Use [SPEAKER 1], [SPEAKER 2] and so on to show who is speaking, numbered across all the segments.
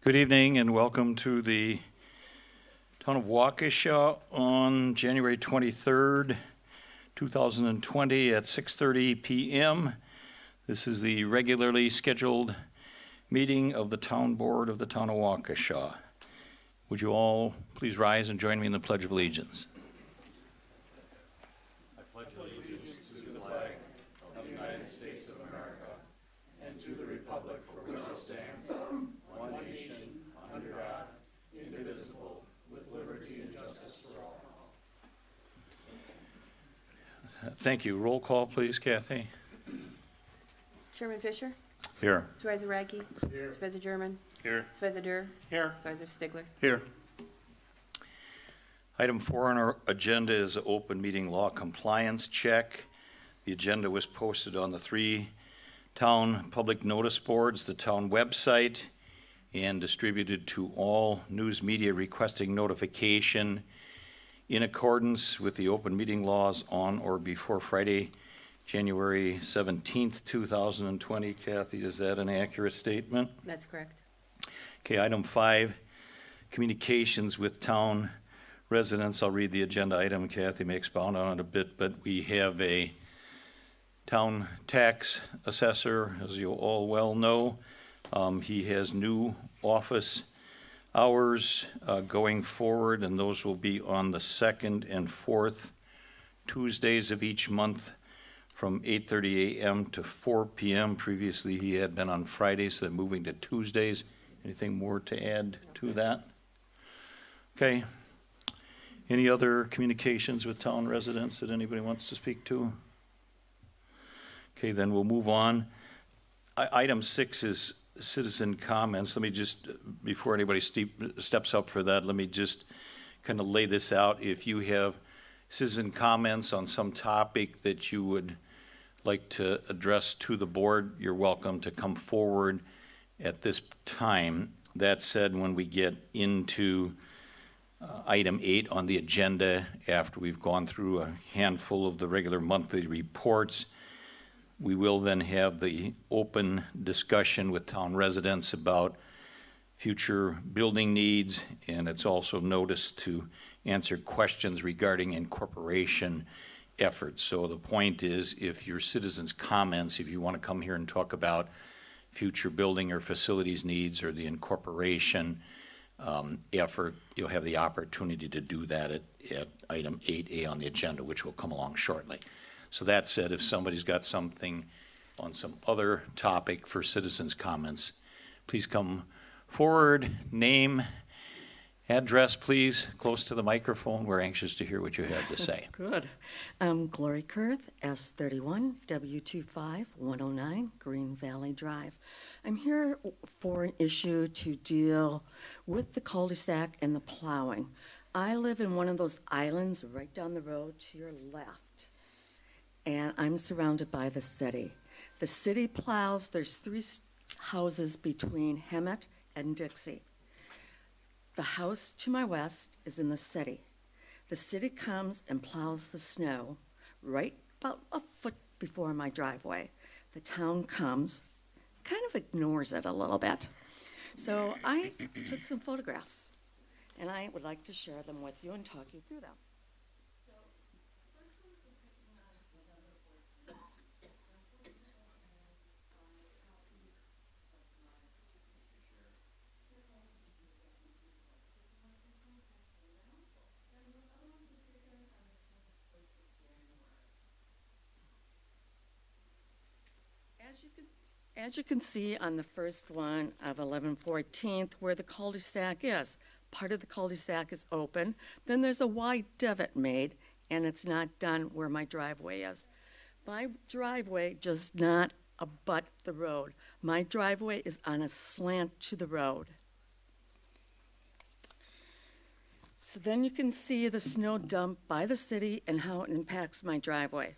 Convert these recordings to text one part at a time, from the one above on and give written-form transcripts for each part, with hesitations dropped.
[SPEAKER 1] Good evening and welcome to the Town of Waukesha on January 23rd, 2020 at 6:30 p.m. This is the regularly scheduled meeting of the Town Board of the Town of Waukesha. Would you all please rise and join me in the Pledge of Allegiance? I pledge allegiance to the flag of the United States of America and to the republic for which it stands, one nation, under God, indivisible, with liberty and justice for all. Thank you. Roll call, please, Kathy.
[SPEAKER 2] Chairman Fisher?
[SPEAKER 1] Here.
[SPEAKER 2] Supervisor Radke? Here. Supervisor German?
[SPEAKER 1] Here.
[SPEAKER 2] Supervisor Durr?
[SPEAKER 1] Here.
[SPEAKER 2] Supervisor Stigler?
[SPEAKER 1] Here. Item 4 on our agenda is open meeting law compliance check. The agenda was posted on the 3 town public notice boards, the town website, and distributed to all news media requesting notification in accordance with the open meeting laws on or before Friday, January 17th, 2020. Kathy, is that an accurate statement?
[SPEAKER 2] That's correct.
[SPEAKER 1] Okay, item 5, communications with town residents. I'll read the agenda item. Kathy may expound on it a bit, but we have a town tax assessor, as you all well know. He has new office hours going forward, and those will be on the 2nd and 4th Tuesdays of each month from 8:30 a.m. to 4 p.m. Previously, he had been on Fridays, so they're moving to Tuesdays. Anything more to add to that? Okay. Any other communications with town residents that anybody wants to speak to? Okay, then we'll move on. Item 6 is citizen comments. Let me just, before anybody steps up for that, let me just kind of lay this out. If you have citizen comments on some topic that you would like to address to the board, you're welcome to come forward at this time. That said, when we get into item 8 on the agenda, after we've gone through a handful of the regular monthly reports, we will then have the open discussion with town residents about future building needs, and it's also noticed to answer questions regarding incorporation efforts. So the point is, if your citizens' comments, if you want to come here and talk about future building or facilities needs or the incorporation effort, you'll have the opportunity to do that at item 8A on the agenda, which will come along shortly. So that said, if somebody's got something on some other topic for citizens' comments, please come forward. Name, address, please, close to the microphone. We're anxious to hear what you have to say.
[SPEAKER 3] Good. Glory Kurth, S31, W25109, Green Valley Drive. I'm here for an issue to deal with the cul-de-sac and the plowing. I live in one of those islands right down the road to your left, and I'm surrounded by the city. The city plows. There's 3 houses between Hemet and Dixie. The house to my west is in the city. The city comes and plows the snow right about a foot before my driveway. The town comes, kind of ignores it a little bit. So I took some photographs, and I would like to share them with you and talk you through them. As you can see on the first one of 11/14th, where the cul-de-sac is, part of the cul-de-sac is open. Then there's a wide divot made, and it's not done where my driveway is. My driveway does not abut the road. My driveway is on a slant to the road. So then you can see the snow dump by the city and how it impacts my driveway.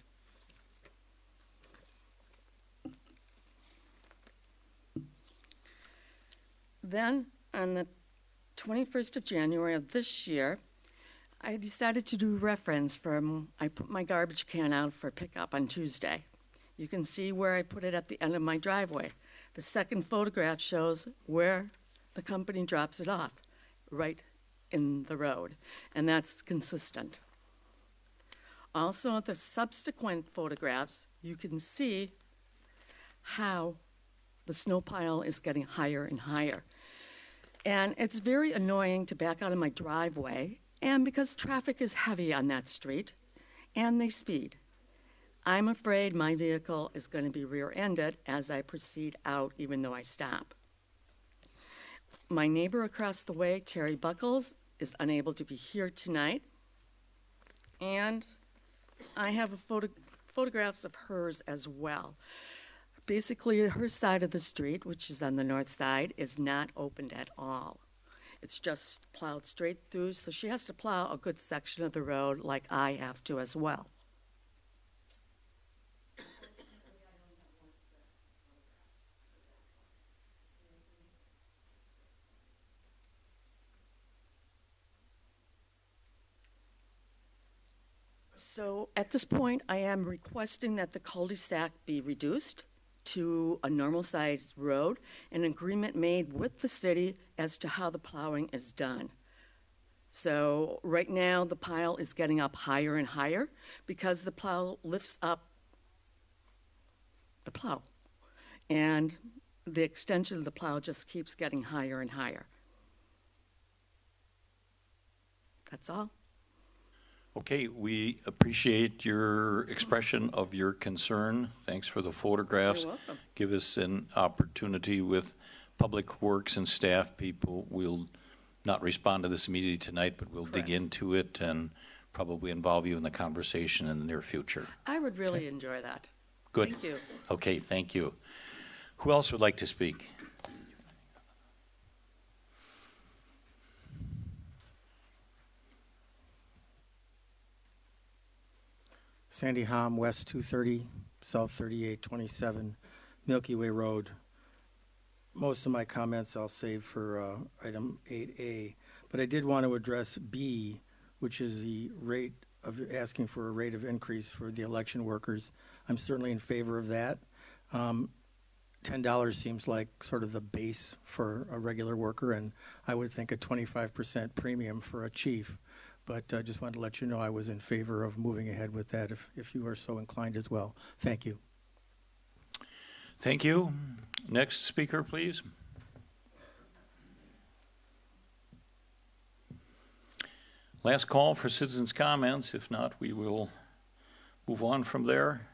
[SPEAKER 3] Then, on the 21st of January of this year, I decided to do reference I put my garbage can out for pickup on Tuesday. You can see where I put it at the end of my driveway. The second photograph shows where the company drops it off right in the road, and that's consistent. Also, the subsequent photographs, you can see how the snow pile is getting higher and higher. And it's very annoying to back out of my driveway, and because traffic is heavy on that street, and they speed. I'm afraid my vehicle is going to be rear-ended as I proceed out, even though I stop. My neighbor across the way, Terry Buckles, is unable to be here tonight, and I have photographs of hers as well. Basically, her side of the street, which is on the north side, is not opened at all. It's just plowed straight through, so she has to plow a good section of the road like I have to as well. So at this point, I am requesting that the cul-de-sac be reduced to a normal-sized road, an agreement made with the city as to how the plowing is done. So right now, the pile is getting up higher and higher because the plow lifts up the plow. And the extension of the plow just keeps getting higher and higher. That's all.
[SPEAKER 1] Okay, we appreciate your expression of your concern. Thanks for the photographs.
[SPEAKER 3] You're welcome.
[SPEAKER 1] Give us an opportunity with Public Works and staff people. We'll not respond to this immediately tonight, but we'll dig
[SPEAKER 3] Correct.
[SPEAKER 1] into it and probably involve you in the conversation in the near future.
[SPEAKER 3] I would really enjoy that.
[SPEAKER 1] Good.
[SPEAKER 3] Thank you.
[SPEAKER 1] Okay, thank you. Who else would like to speak?
[SPEAKER 4] Sandy Hom, West 230, South 3827, Milky Way Road. Most of my comments I'll save for item 8A, but I did want to address B, which is the rate of asking for a rate of increase for the election workers. I'm certainly in favor of that. $10 seems like sort of the base for a regular worker, and I would think a 25% premium for a chief. But I just wanted to let you know I was in favor of moving ahead with that if you are so inclined as well. Thank you.
[SPEAKER 1] Thank you. Next speaker, please. Last call for citizens' comments. If not, we will move on from there.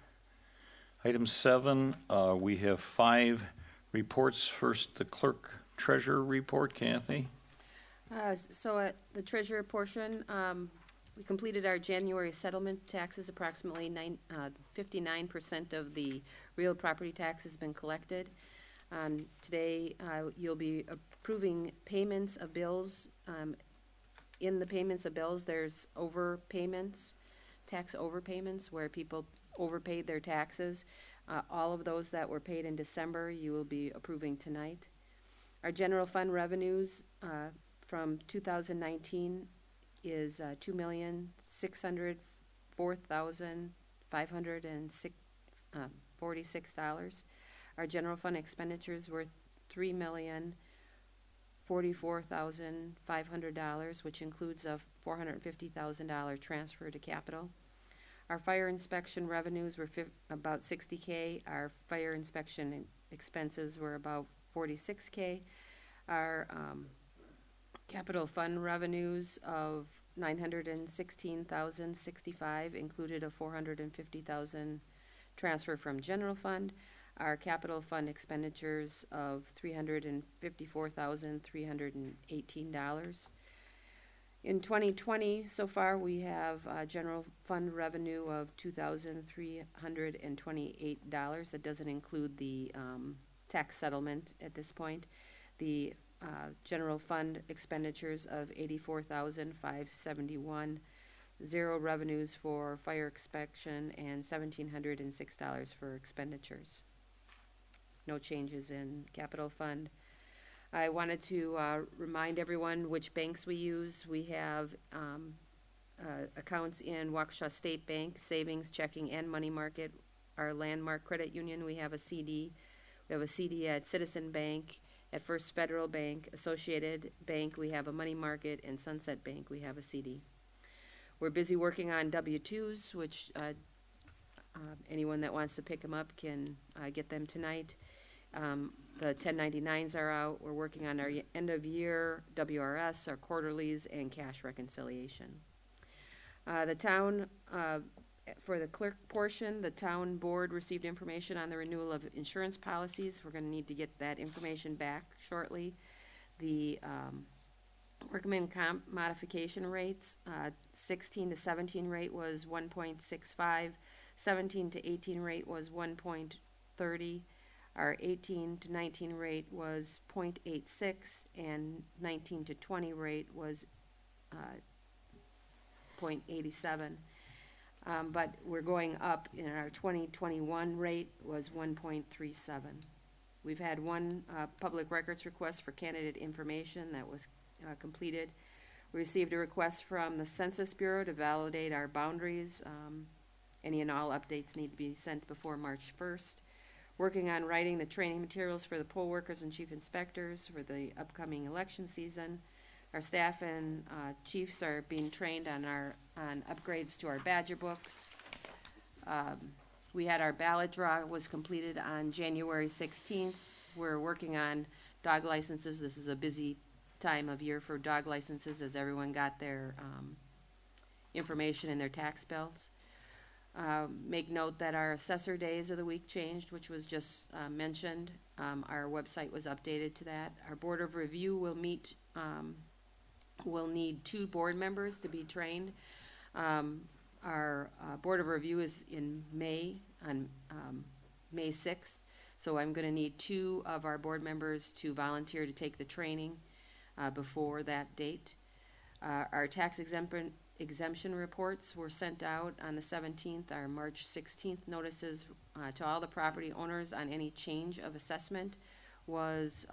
[SPEAKER 1] Item 7, we have 5 reports. First, the clerk treasurer report. Kathy?
[SPEAKER 2] So at the treasurer portion, we completed our January settlement taxes. Approximately 59% of the real property tax has been collected. Today, you'll be approving payments of bills. In the payments of bills, there's overpayments, tax overpayments, where people overpaid their taxes. All of those that were paid in December, you will be approving tonight. Our general fund revenues from 2019 is $2,604,546. Our general fund expenditures were $3,044,500, which includes a $450,000 transfer to capital. Our fire inspection revenues were about $60K. Our fire inspection expenses were about $46K. Our capital fund revenues of $916,065 included a $450,000 transfer from general fund. Our capital fund expenditures of $354,318. In 2020, so far, we have general fund revenue of $2,328. That doesn't include the tax settlement at this point. The general fund expenditures of $84,571. Zero revenues for fire inspection and $1,706 for expenditures. No changes in capital fund. I wanted to remind everyone which banks we use. We have accounts in Waukesha State Bank, savings, checking, and money market. Our Landmark Credit Union, we have a CD. We have a CD at Citizen Bank, At First Federal Bank, Associated Bank, we have a money market, and Sunset Bank, we have a CD. We're busy working on W-2s, which anyone that wants to pick them up can get them tonight. The 1099s are out. We're working on our end-of-year WRS, our quarterlies, and cash reconciliation. The town, for the clerk portion, the town board received information on the renewal of insurance policies. We're gonna need to get that information back shortly. The workman comp modification rates, 16 to 17 rate was 1.65, 17 to 18 rate was 1.30, our 18 to 19 rate was 0.86, and 19 to 20 rate was 0.87. But we're going up, in our 2021 rate was 1.37. We've had one public records request for candidate information that was completed. We received a request from the Census Bureau to validate our boundaries. Any and all updates need to be sent before March 1st. Working on writing the training materials for the poll workers and chief inspectors for the upcoming election season. Our staff and chiefs are being trained on upgrades to our Badger books. We had our ballot draw was completed on January 16th. We're working on dog licenses. This is a busy time of year for dog licenses as everyone got their information in their tax bills. Make note that our assessor days of the week changed, which was just mentioned. Our website was updated to that. Our board of review will meet. We'll need 2 board members to be trained. Our board of review is in May, on May 6th. So I'm going to need 2 of our board members to volunteer to take the training before that date. Our tax exemption reports were sent out on the 17th. Our March 16th notices to all the property owners on any change of assessment was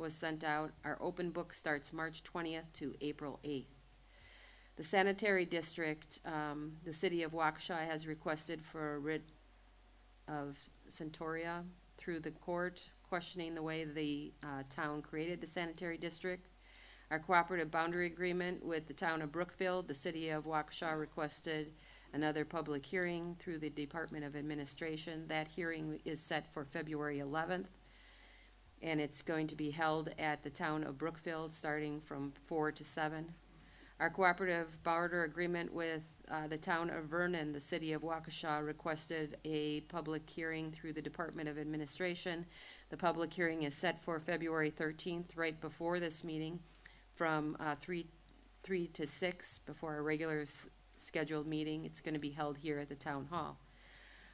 [SPEAKER 2] sent out. Our open book starts March 20th to April 8th. The sanitary district, the city of Waukesha has requested for a writ of centaurea through the court, questioning the way the town created the sanitary district. Our cooperative boundary agreement with the town of Brookfield, the city of Waukesha requested another public hearing through the Department of Administration. That hearing is set for February 11th, and it's going to be held at the town of Brookfield starting from 4 to 7. Our cooperative barter agreement with the town of Vernon, the city of Waukesha, requested a public hearing through the Department of Administration. The public hearing is set for February 13th, right before this meeting, from 3 to 6 before our regular scheduled meeting. It's going to be held here at the town hall.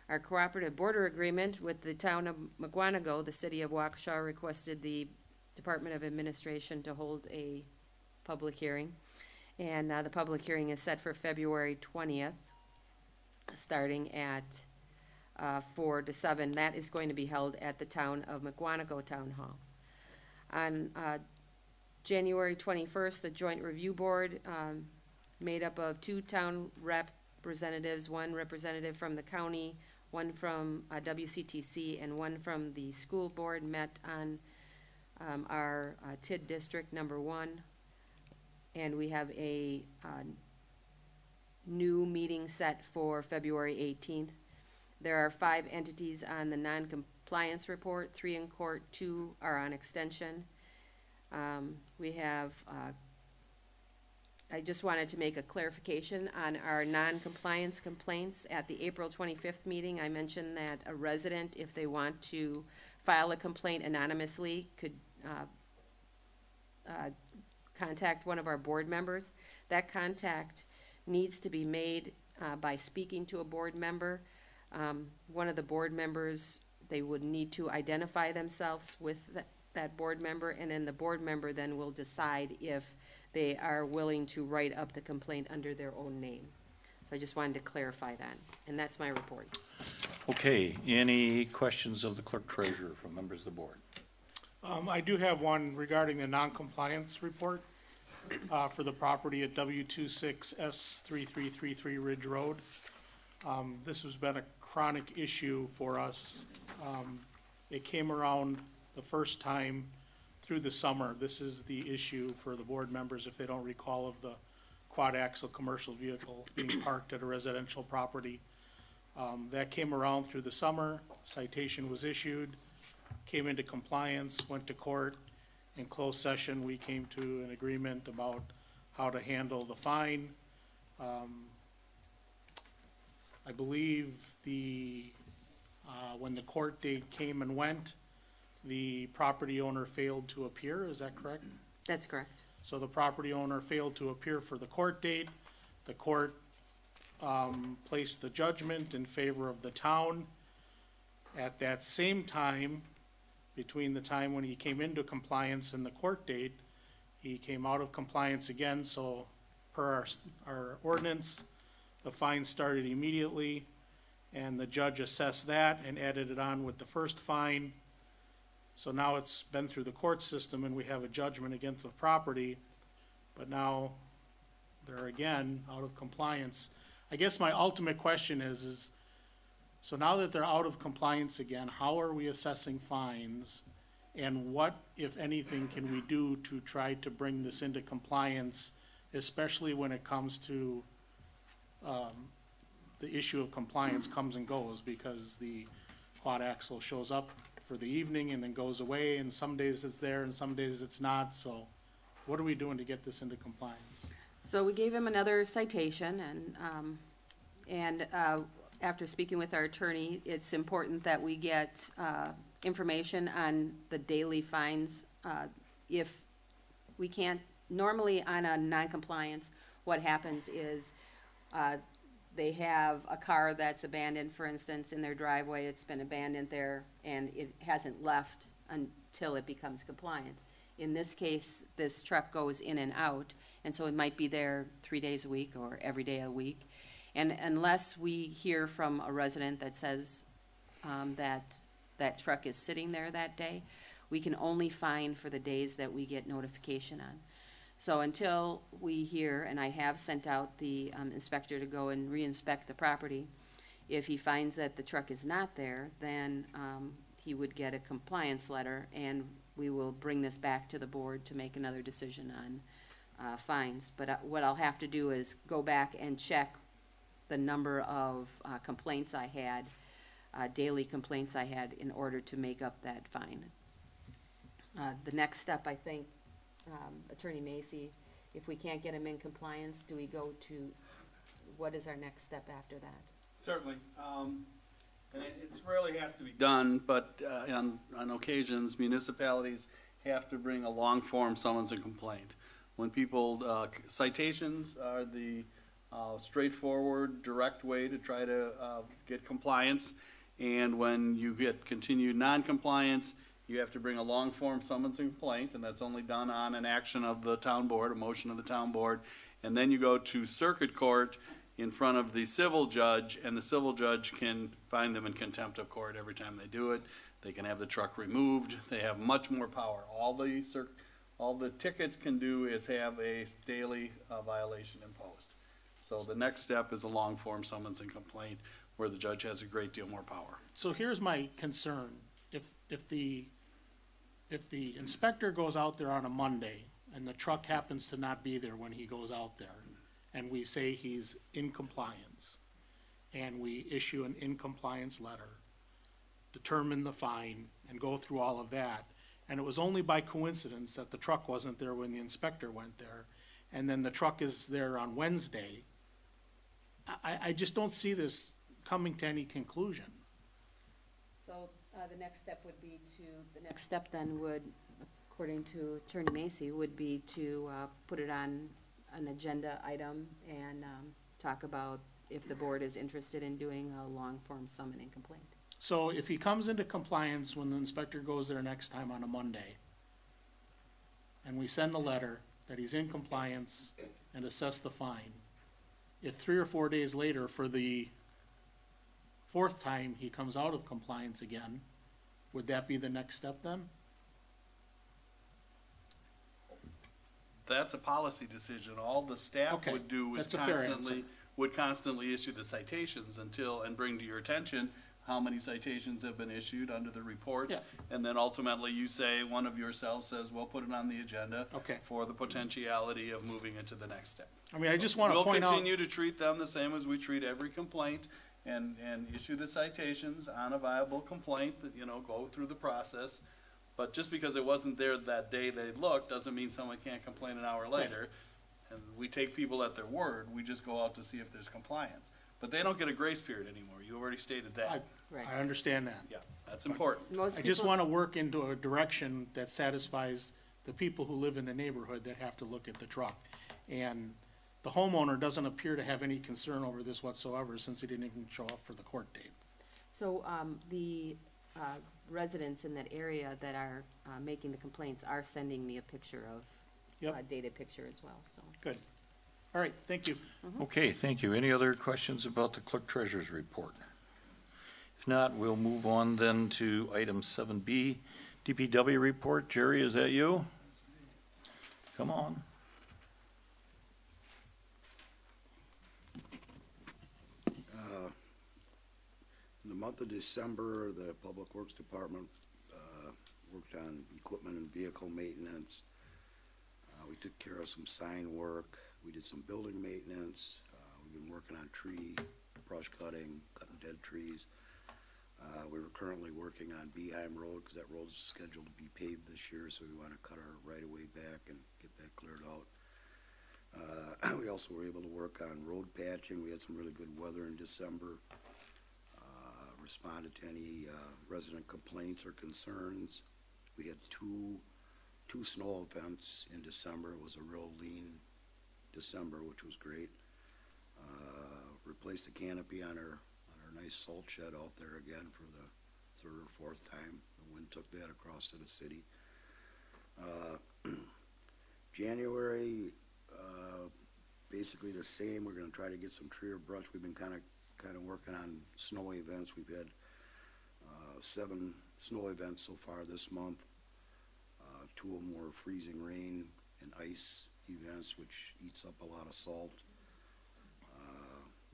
[SPEAKER 2] Our cooperative border agreement with the town of McGuanago, the city of Waukesha, requested the Department of Administration to hold a public hearing. And the public hearing is set for February 20th, starting at 4 to 7. That is going to be held at the town of McGuanago Town Hall. On January 21st, the Joint Review Board, made up of 2 town representatives, 1 representative from the county, 1 from WCTC, and 1 from the school board, met on our TID District number 1. And we have a new meeting set for February 18th. There are 5 entities on the non-compliance report, 3 in court, 2 are on extension. We have, I just wanted to make a clarification on our non-compliance complaints. At the April 25th meeting, I mentioned that a resident, if they want to file a complaint anonymously, could contact one of our board members. That contact needs to be made by speaking to a board member. One of the board members, they would need to identify themselves with that board member, and then the board member then will decide if they are willing to write up the complaint under their own name. So I just wanted to clarify that, and that's my report.
[SPEAKER 1] Okay, any questions of the clerk treasurer from members of the board?
[SPEAKER 5] I do have one regarding the non-compliance report for the property at W26S3333 Ridge Road. This has been a chronic issue for us. It came around the first time through the summer, this is the issue for the board members, if they don't recall, of the quad axle commercial vehicle being parked at a residential property. That came around through the summer, citation was issued, came into compliance, went to court. In closed session, we came to an agreement about how to handle the fine. I believe when the court date came and went, the property owner failed to appear, is that correct?
[SPEAKER 2] That's correct.
[SPEAKER 5] So the property owner failed to appear for the court date. The court placed the judgment in favor of the town. At that same time, between the time when he came into compliance and the court date, he came out of compliance again, so per our ordinance, the fine started immediately, and the judge assessed that and added it on with the first fine. So now it's been through the court system and we have a judgment against the property, but now they're again out of compliance. I guess my ultimate question is so now that they're out of compliance again, how are we assessing fines? And what, if anything, can we do to try to bring this into compliance, especially when it comes to the issue of compliance comes and goes, because the quad axle shows up for the evening and then goes away, and some days it's there and some days it's not. So what are we doing to get this into compliance?
[SPEAKER 2] So we gave him another citation, and after speaking with our attorney, it's important that we get information on the daily fines. If we can't, normally on a non-compliance, what happens is they have a car that's abandoned, for instance, in their driveway. It's been abandoned there and it hasn't left until it becomes compliant. In this case, this truck goes in and out, and so it might be there 3 days a week or every day a week. And unless we hear from a resident that says that truck is sitting there that day, we can only fine for the days that we get notification on. So until we hear, and I have sent out the inspector to go and re-inspect the property, if he finds that the truck is not there, then he would get a compliance letter, and we will bring this back to the board to make another decision on fines. But what I'll have to do is go back and check the number of complaints I had, daily complaints I had, in order to make up that fine. The next step, I think, Attorney Macy, if we can't get him in compliance, do we go to, what is our next step after that?
[SPEAKER 6] Certainly. And it rarely has to be done, but on occasions, municipalities have to bring a long form summons and complaint. When people, citations are the straightforward, direct way to try to get compliance. And when you get continued non-compliance, you have to bring a long form summons and complaint, and that's only done on an action of the town board, a motion of the town board. And then you go to circuit court in front of the civil judge, and the civil judge can find them in contempt of court every time they do it. They can have the truck removed. They have much more power. All the tickets can do is have a daily violation imposed. So the next step is a long form summons and complaint where the judge has a great deal more power.
[SPEAKER 5] So here's my concern. If the inspector goes out there on a Monday and the truck happens to not be there when he goes out there, and we say he's in compliance, and we issue an in compliance letter, determine the fine, and go through all of that, and it was only by coincidence that the truck wasn't there when the inspector went there, and then the truck is there on Wednesday, I just don't see this coming to any conclusion.
[SPEAKER 2] So the next step would be the next step then would, according to Attorney Macy, would be to put it on an agenda item and talk about if the board is interested in doing a long form summon and complaint.
[SPEAKER 5] So if he comes into compliance when the inspector goes there next time on a Monday, and we send the letter that he's in compliance and assess the fine, if 3 or 4 days later, for the 4th time he comes out of compliance again, would that be the next step then?
[SPEAKER 6] That's a policy decision. All the staff
[SPEAKER 5] Okay,
[SPEAKER 6] would do is
[SPEAKER 5] that's a fair answer.
[SPEAKER 6] constantly issue the citations and bring to your attention how many citations have been issued under the reports.
[SPEAKER 5] Yeah.
[SPEAKER 6] And then ultimately you say, one of yourselves says, we'll put it on the agenda.
[SPEAKER 5] Okay.
[SPEAKER 6] For the potentiality of moving it to the next step.
[SPEAKER 5] I mean, I just want to
[SPEAKER 6] We'll
[SPEAKER 5] point out,
[SPEAKER 6] continue to treat them the same as we treat every complaint and issue the citations on a viable complaint that, you know, go through the process. But just because it wasn't there that day they looked, doesn't mean someone can't complain an hour later. And we take people at their word, we just go out to see if there's compliance. But they don't get a grace period anymore, you already stated that.
[SPEAKER 2] Right.
[SPEAKER 5] I understand that.
[SPEAKER 6] Yeah, that's important.
[SPEAKER 2] Most
[SPEAKER 5] I just
[SPEAKER 2] people-
[SPEAKER 5] want to work into a direction that satisfies the people who live in the neighborhood that have to look at the truck. And the homeowner doesn't appear to have any concern over this whatsoever, since he didn't even show up for the court date.
[SPEAKER 2] So, the residents in that area that are making the complaints are sending me a picture of,
[SPEAKER 5] Yep.
[SPEAKER 2] a dated picture as well, so.
[SPEAKER 5] Good. All right, thank you.
[SPEAKER 1] Okay, thank you. Any other questions about the clerk treasurer's report? If not, we'll move on then to item 7B, DPW report. Jerry, is that you? Come on.
[SPEAKER 7] In the month of December, the Public Works Department worked on equipment and vehicle maintenance. We took care of some sign work. We did some building maintenance. We've been working on tree, brush cutting dead trees. We were currently working on Beeheim Road, because that road's scheduled to be paved this year, so we want to cut our right-of-way back and get that cleared out. We also were able to work on road patching. We had some really good weather in December. Responded to any resident complaints or concerns. We had two snow events in December. It was a real lean December, which was great. Replaced the canopy on our nice salt shed out there again for the third or fourth time. The wind took that across to the city. January, basically the same. We're gonna try to get some tree or brush. We've been kind of working on snow events. We've had 7 snow events so far this month. 2 of them were freezing rain and ice events, which eats up a lot of salt.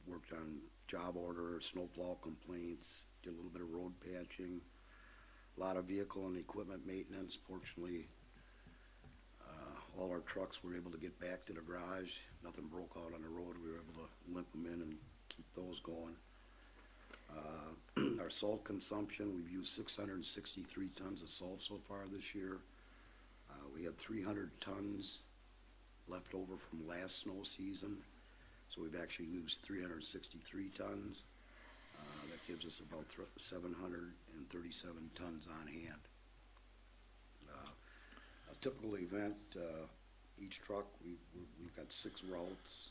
[SPEAKER 7] Worked on job order, snowplow complaints, did a little bit of road patching, a lot of vehicle and equipment maintenance. Fortunately, all our trucks were able to get back to the garage. Nothing broke out on the road. We were able to limp them in and keep those going. Our salt consumption, we've used 663 tons of salt so far this year. We had 300 tons left over from last snow season, so we've actually used 363 tons. That gives us about 737 tons on hand. A typical event, each truck, we've got 6 routes.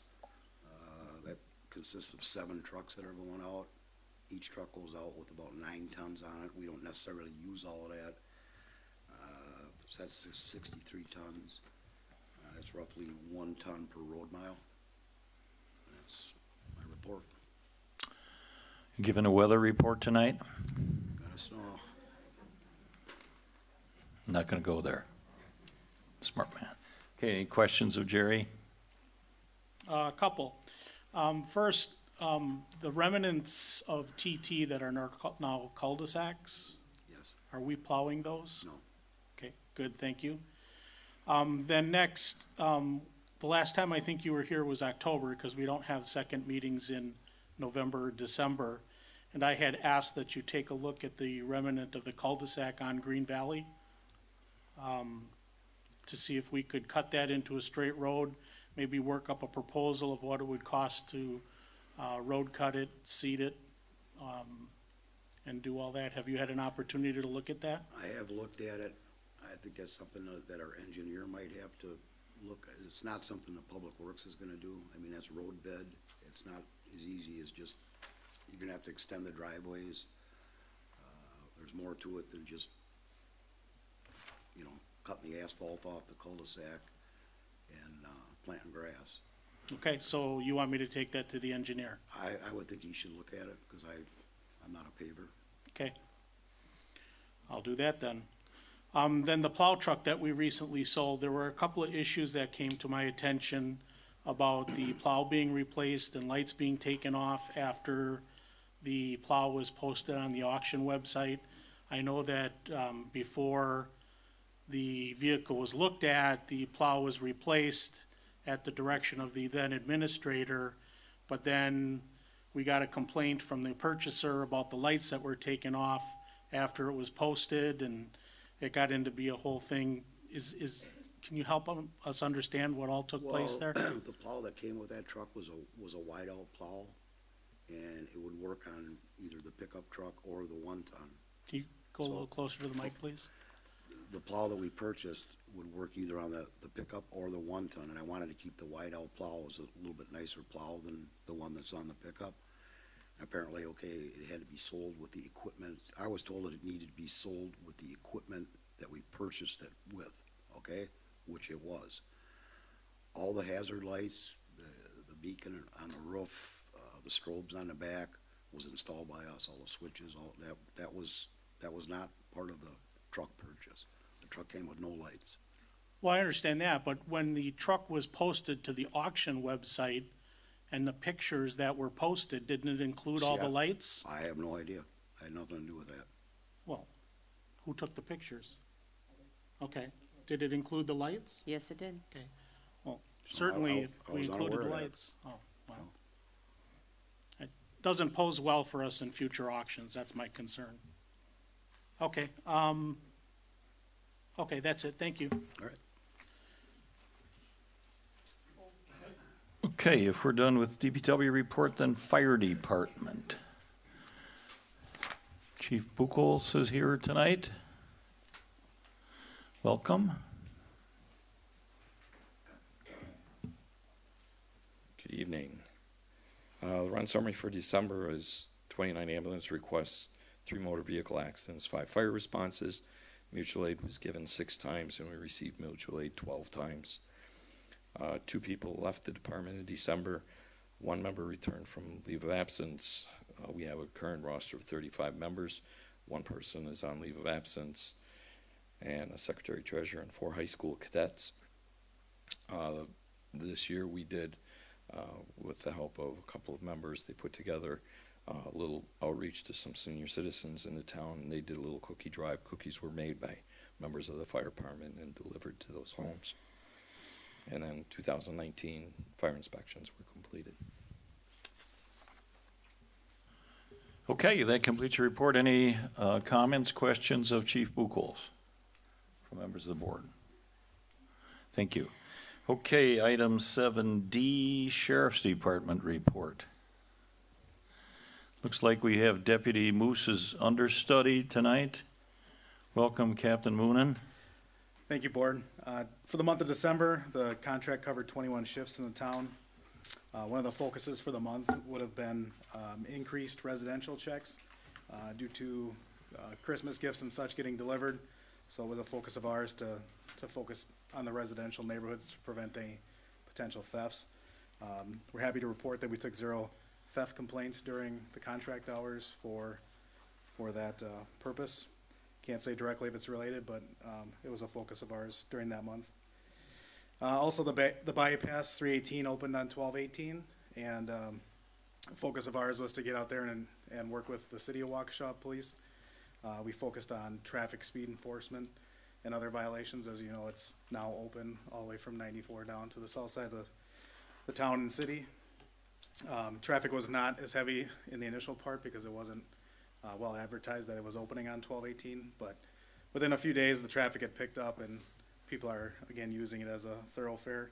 [SPEAKER 7] That consists of 7 trucks that are going out. Each truck goes out with about 9 tons on it. We don't necessarily use all of that. So that's 63 tons. That's roughly 1 ton per road mile. That's my report.
[SPEAKER 1] Given a weather report tonight?
[SPEAKER 7] Gonna snow.
[SPEAKER 1] I'm not gonna go there. Smart man. Okay, any questions of Jerry?
[SPEAKER 5] A couple. First, the remnants of TT that are now cul-de-sacs,
[SPEAKER 7] Yes.
[SPEAKER 5] are we plowing those?
[SPEAKER 7] No.
[SPEAKER 5] Okay, good, thank you. Then next, the last time I think you were here was October, because we don't have second meetings in November or December. And I had asked that you take a look at the remnant of the cul-de-sac on Green Valley, to see if we could cut that into a straight road, maybe work up a proposal of what it would cost to road cut it, seed it, and do all that. Have you had an opportunity to look at that?
[SPEAKER 7] I have looked at it. I think that's something that our engineer might have to look at. It's not something the Public Works is gonna do. I mean, that's road bed. It's not as easy as just, you're gonna have to extend the driveways. There's more to it than just, you know, cutting the asphalt off the cul-de-sac and planting grass.
[SPEAKER 5] Okay, so you want me to take that to the engineer?
[SPEAKER 7] I would think he should look at it, because I'm not a paver.
[SPEAKER 5] Okay. I'll do that then. Then the plow truck that we recently sold, there were a couple of issues that came to my attention about the plow being replaced and lights being taken off after the plow was posted on the auction website. I know that before the vehicle was looked at, the plow was replaced at the direction of the then administrator, but then we got a complaint from the purchaser about the lights that were taken off after it was posted, and it got into be a whole thing. Can you help us understand what all took place there?
[SPEAKER 7] The plow that came with that truck was a wide-out plow, and it would work on either the pickup truck or the one-ton.
[SPEAKER 5] Can you go a little closer to the mic, please?
[SPEAKER 7] The plow that we purchased would work either on the pickup or the one-ton, and I wanted to keep the wide-out plow. It was a little bit nicer plow than the one that's on the pickup. Apparently, okay, it had to be sold with the equipment. I was told that it needed to be sold with the equipment that we purchased it with, okay, which it was. All the hazard lights, the beacon on the roof, the strobes on the back was installed by us. All the switches, all that was not part of the truck purchase. The truck came with no lights.
[SPEAKER 5] Well, I understand that, but when the truck was posted to the auction website and the pictures that were posted, didn't it include all
[SPEAKER 7] See,
[SPEAKER 5] the lights?
[SPEAKER 7] I have no idea. I had nothing to do with that.
[SPEAKER 5] Well, who took the pictures? Okay, did it include the lights?
[SPEAKER 2] Yes, it did.
[SPEAKER 5] Okay, well,
[SPEAKER 7] So
[SPEAKER 5] certainly if
[SPEAKER 7] I
[SPEAKER 5] we
[SPEAKER 7] was
[SPEAKER 5] included the
[SPEAKER 7] unaware of that.
[SPEAKER 5] lights. Oh, well. It doesn't pose well for us in future auctions, that's my concern. Okay, okay, that's it, thank you.
[SPEAKER 7] All right.
[SPEAKER 1] Okay, if we're done with DPW report, then fire department. Chief Buchholz is here tonight. Welcome.
[SPEAKER 8] Good evening. The run summary for December is 29 ambulance requests, 3 motor vehicle accidents, 5 fire responses. Mutual aid was given 6 times, and we received mutual aid 12 times. 2 people left the department in December. 1 member returned from leave of absence. We have a current roster of 35 members. 1 person is on leave of absence, and a secretary treasurer and 4 high school cadets. This year we did, with the help of a couple of members, they put together a little outreach to some senior citizens in the town, and they did a little cookie drive. Cookies were made by members of the fire department and delivered to those homes. And then 2019 fire inspections were completed.
[SPEAKER 1] Okay, that completes your report. Any comments, questions of Chief Buchholz from members of the board? Thank you. Okay, item 7D, Sheriff's Department report. Looks like we have Deputy Moose's understudy tonight. Welcome, Captain Moonen.
[SPEAKER 9] Thank you, Board. For the month of December, the contract covered 21 shifts in the town. One of the focuses for the month would have been increased residential checks due to Christmas gifts and such getting delivered. So it was a focus of ours to focus on the residential neighborhoods to prevent any potential thefts. We're happy to report that we took 0 theft complaints during the contract hours for that purpose. Can't say directly if it's related, but it was a focus of ours during that month. Also, the bypass 318 opened on 12/18, and a focus of ours was to get out there and work with the city of Waukesha Police. We focused on traffic speed enforcement and other violations. As you know, it's now open all the way from 94 down to the south side of the town and city. Traffic was not as heavy in the initial part because it wasn't well advertised that it was opening on 12/18, but within a few days the traffic had picked up and people are again using it as a thoroughfare.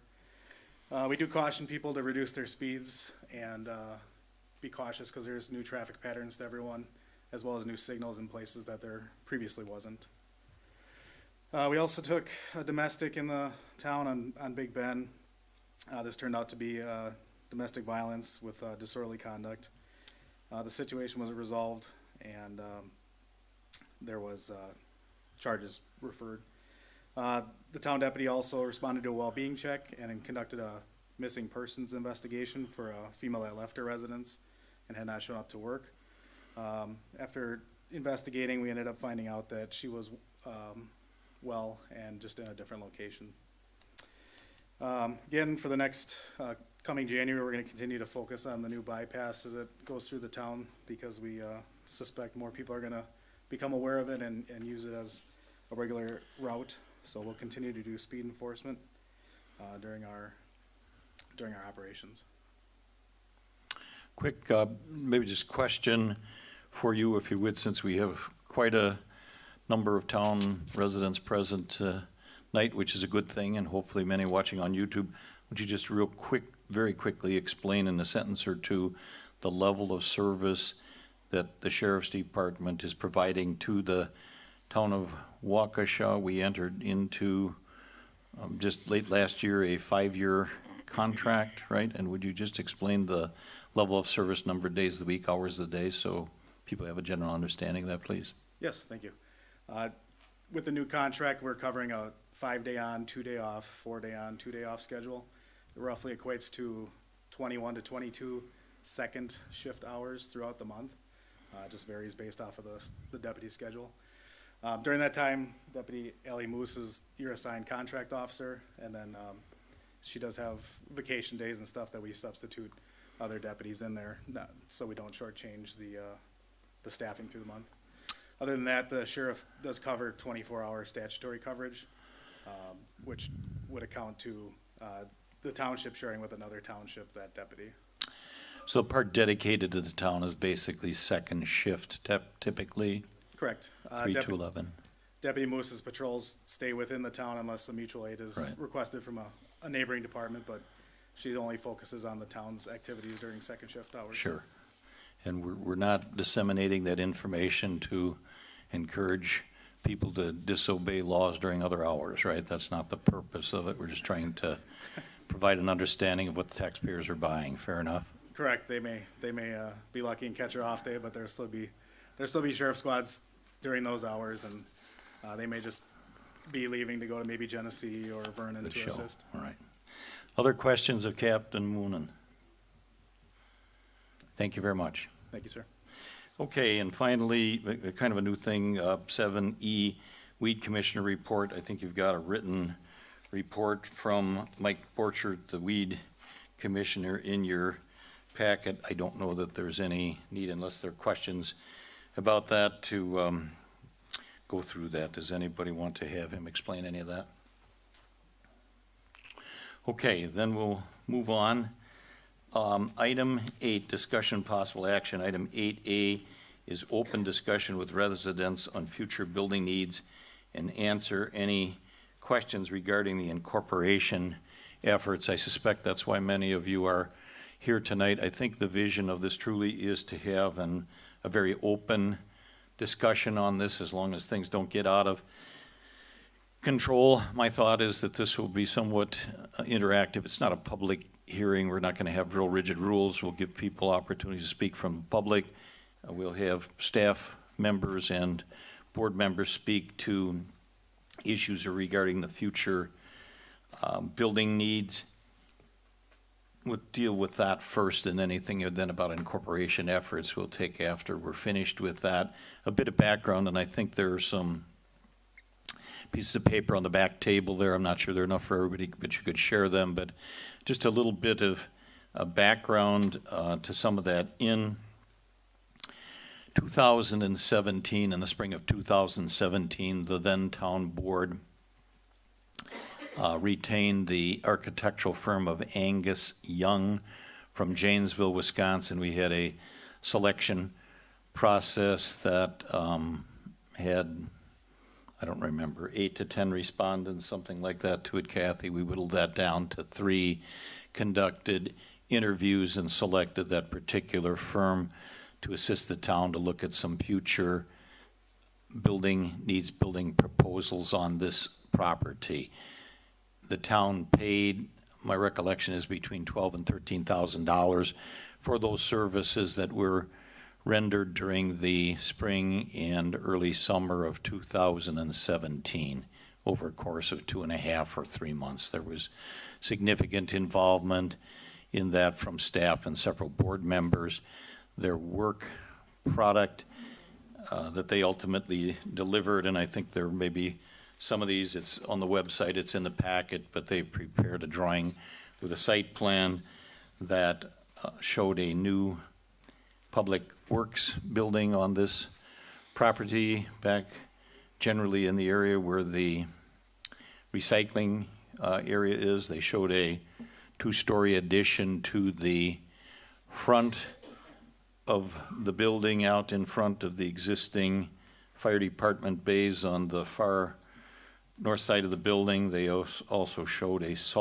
[SPEAKER 9] We do caution people to reduce their speeds and be cautious because there's new traffic patterns to everyone, as well as new signals in places that there previously wasn't. We also took a domestic in the town on Big Ben. This turned out to be domestic violence with disorderly conduct. The situation was resolved and there was charges referred. The town deputy also responded to a well-being check and conducted a missing persons investigation for a female that left her residence and had not shown up to work. After investigating, we ended up finding out that she was well and just in a different location. Again, for the next coming January, we're gonna continue to focus on the new bypass as it goes through the town, because we, suspect more people are gonna become aware of it and use it as a regular route. So we'll continue to do speed enforcement, during our operations.
[SPEAKER 1] Quick, maybe just question for you, if you would, since we have quite a number of town residents present tonight, which is a good thing, and hopefully many watching on YouTube. Would you just real quick, very quickly explain in a sentence or two the level of service that the Sheriff's Department is providing to the town of Waukesha? We entered into just late last year a 5-year contract, right? And would you just explain the level of service, number of days of the week, hours of the day, so people have a general understanding of that, please?
[SPEAKER 9] Yes, thank you. With the new contract, we're covering a 5-day on, 2-day off, 4-day on, 2-day off schedule. It roughly equates to 21 to 22 second shift hours throughout the month. It just varies based off of the deputy schedule. During that time, Deputy Ellie Moose is your assigned contract officer, and then she does have vacation days and stuff that we substitute other deputies in there, so we don't shortchange the staffing through the month. Other than that, the sheriff does cover 24-hour statutory coverage, which would account to the township sharing with another township that deputy.
[SPEAKER 1] So the part dedicated to the town is basically second shift typically,
[SPEAKER 9] Correct.
[SPEAKER 1] 3 to 11.
[SPEAKER 9] Deputy Moose's patrols stay within the town unless a mutual aid is
[SPEAKER 1] Right.
[SPEAKER 9] requested from a neighboring department, but she only focuses on the town's activities during second shift hours.
[SPEAKER 1] Sure. And we're not disseminating that information to encourage people to disobey laws during other hours, right? That's not the purpose of it. We're just trying to provide an understanding of what the taxpayers are buying. Fair enough?
[SPEAKER 9] Correct. They may be lucky and catch her off day, but there'll still be sheriff squads during those hours, and they may just be leaving to go to maybe Genesee or Vernon
[SPEAKER 1] Good
[SPEAKER 9] to
[SPEAKER 1] show.
[SPEAKER 9] assist.
[SPEAKER 1] All right. Other questions of Captain Moonen? Thank you very much.
[SPEAKER 9] Thank you, sir.
[SPEAKER 1] Okay, and finally, kind of a new thing, 7E, Weed Commissioner Report. I think you've got a written report from Mike Borchert, the Weed Commissioner, in your packet. I don't know that there's any need, unless there are questions about that, to go through that. Does anybody want to have him explain any of that? Okay, then we'll move on. Item 8, discussion possible action. Item 8A is open discussion with residents on future building needs and answer any questions regarding the incorporation efforts. I suspect that's why many of you are here tonight. I think the vision of this truly is to have a very open discussion on this, as long as things don't get out of control. My thought is that this will be somewhat interactive. It's not a public hearing. We're not going to have real rigid rules. We'll give people opportunities to speak from the public. We'll have staff members and board members speak to issues regarding the future building needs. We'll deal with that first, and anything then about incorporation efforts we'll take after we're finished with that. A bit of background, and I think there are some pieces of paper on the back table there. I'm not sure they're enough for everybody, but you could share them. But just a little bit of background to some of that. In 2017, in the spring of 2017, the then town board retained the architectural firm of Angus Young from Janesville, Wisconsin. We had a selection process that had, I don't remember, 8 to 10 respondents, something like that to it, Kathy. We whittled that down to 3, conducted interviews, and selected that particular firm to assist the town to look at some future building proposals on this property. The town paid, my recollection is, between $12,000 and $13,000 for those services that were rendered during the spring and early summer of 2017, over a course of 2.5 or 3 months. There was significant involvement in that from staff and several board members. Their work product that they ultimately delivered, and I think there may be some of these, it's on the website, it's in the packet, but they prepared a drawing with a site plan that showed a new public works building on this property back generally in the area where the recycling area is. They showed a two-story addition to the front of the building out in front of the existing fire department bays on the far north side of the building. They also showed a salt